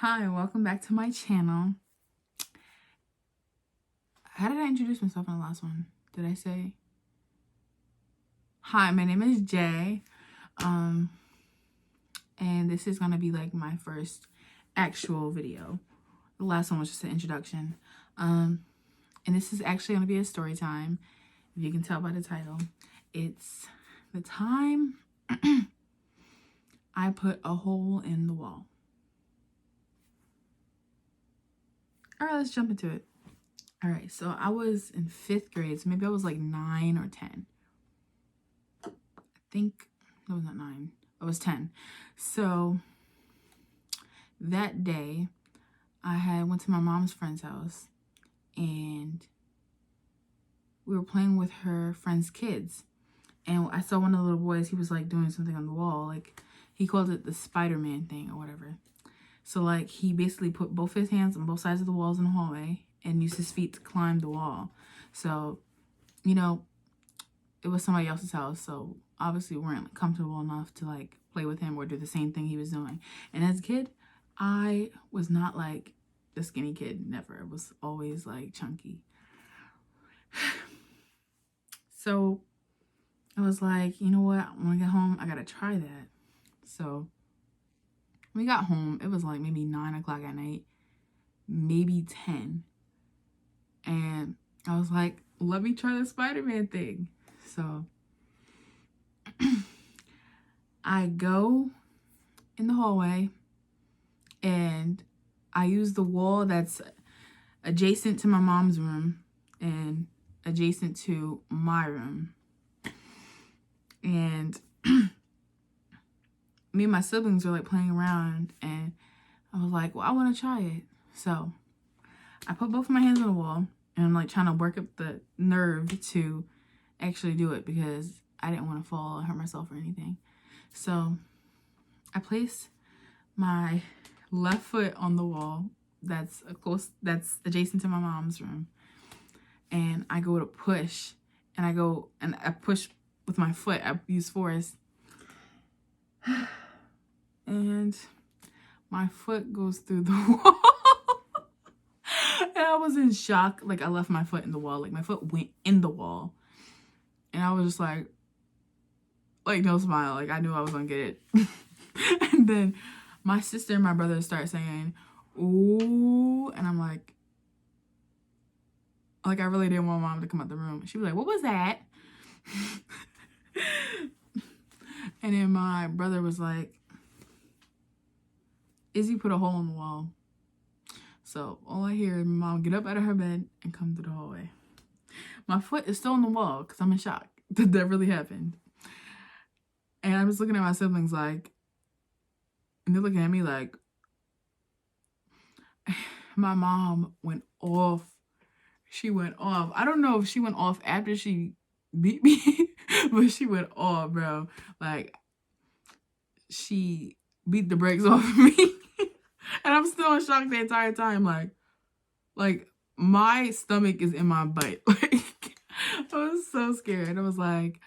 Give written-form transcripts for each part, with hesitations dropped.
Hi, welcome back to my channel. How did I introduce myself in the last one? Did I say? Hi, my name is Jay. And this is gonna be like my first actual video. The last one was just an introduction. And this is actually gonna be a story time. If you can tell by the title. It's the time I put a hole in the wall. All right, let's jump into it. All right, so I was in 5th grade, so maybe I was like 9 or 10. I think it was not 9. I was 10. So that day, I went to my mom's friend's house, and we were playing with her friend's kids. And I saw one of the little boys, he was like doing something on the wall. Like, he called it the Spider-Man thing or whatever. So like, he basically put both his hands on both sides of the walls in the hallway and used his feet to climb the wall. So, you know, it was somebody else's house, so obviously we weren't comfortable enough to like play with him or do the same thing he was doing. And as a kid, I was not like the skinny kid, never. I was always like chunky. So I was like, you know what, when I get home, I gotta try that. So we got home, it was like maybe 9 o'clock at night, maybe 10. And I was like, let me try the Spider-Man thing. So I go in the hallway and I use the wall that's adjacent to my mom's room and adjacent to my room. And me and my siblings were like playing around, and I was like, well, I want to try it. So I put both of my hands on the wall and I'm like trying to work up the nerve to actually do it because I didn't want to fall and hurt myself or anything. So I place my left foot on the wall that's adjacent to my mom's room, and I go to push, and I push with my foot. I use force, and my foot goes through the wall. And I was in shock. Like, I left my foot in the wall. Like, my foot went in the wall. And I was just like no smile. Like, I knew I was gonna get it. And then my sister and my brother start saying, ooh. And I'm like, I really didn't want mom to come out the room. She was like, what was that? And then my brother was like, Izzy put a hole in the wall. So all I hear is my mom get up out of her bed and come through the hallway. My foot is still on the wall because I'm in shock that that really happened. And I'm just looking at my siblings like, and they're looking at me like, my mom went off. She went off. I don't know if she went off after she beat me, but she went off, bro. Like, she beat the brakes off of me. And I'm still in shock the entire time. Like my stomach is in my butt. Like, I was so scared. I was like,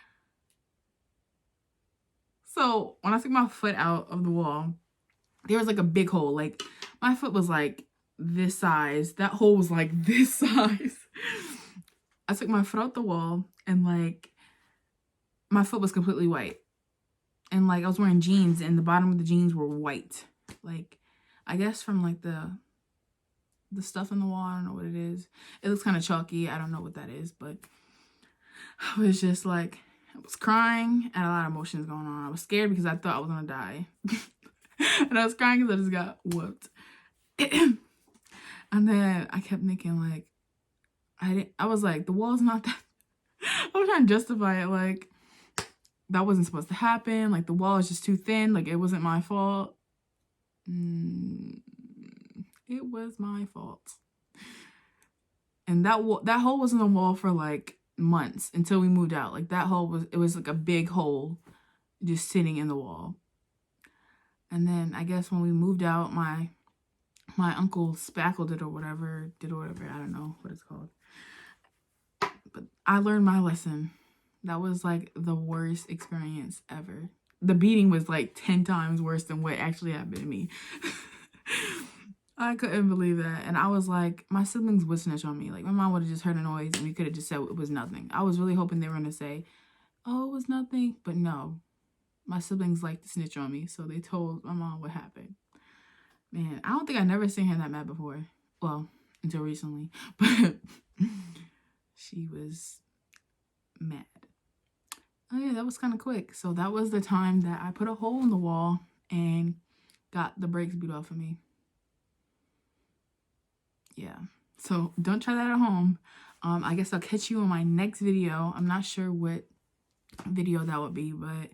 so when I took my foot out of the wall, there was like a big hole. Like, my foot was like this size. That hole was like this size. I took my foot out the wall, and like, my foot was completely white. And like, I was wearing jeans, and the bottom of the jeans were white. Like, I guess from like the stuff in the wall. I don't know what it is. It looks kind of chalky. I don't know what that is, but I was just like, I was crying and a lot of emotions going on. I was scared because I thought I was gonna die. And I was crying because I just got whooped. And then I kept thinking, like, I was like, the wall's not that. I was trying to justify it, like, that wasn't supposed to happen. Like, the wall is just too thin. Like, it wasn't my fault. It was my fault. And that hole was in the wall for like months until we moved out. Like, that hole was like a big hole just sitting in the wall. And then I guess when we moved out, my uncle spackled it or whatever, I don't know what it's called. But I learned my lesson. That was like the worst experience ever. The beating was like 10 times worse than what actually happened to me. I couldn't believe that. And I was like, my siblings would snitch on me. Like, my mom would have just heard a noise and we could have just said it was nothing. I was really hoping they were going to say, oh, it was nothing. But no, my siblings like to snitch on me. So they told my mom what happened. Man, I don't think I've never seen her that mad before. Well, until recently. But she was mad. Oh yeah, that was kind of quick. So that was the time that I put a hole in the wall and got the brakes beat off of me. Yeah, so don't try that at home. I guess I'll catch you in my next video. I'm not sure what video that would be, but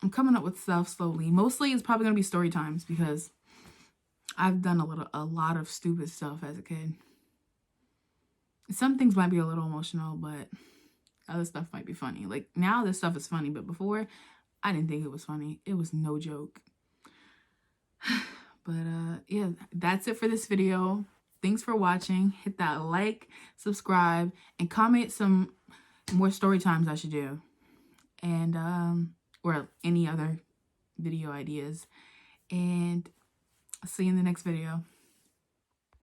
I'm coming up with stuff slowly. Mostly it's probably gonna be story times because I've done a lot of stupid stuff as a kid. Some things might be a little emotional, but other stuff might be funny. Like now this stuff is funny, but before I didn't think it was funny. It was no joke. But yeah, that's it for this video. Thanks for watching. Hit that like, subscribe, and comment some more story times I should do. And or any other video ideas. And I'll see you in the next video.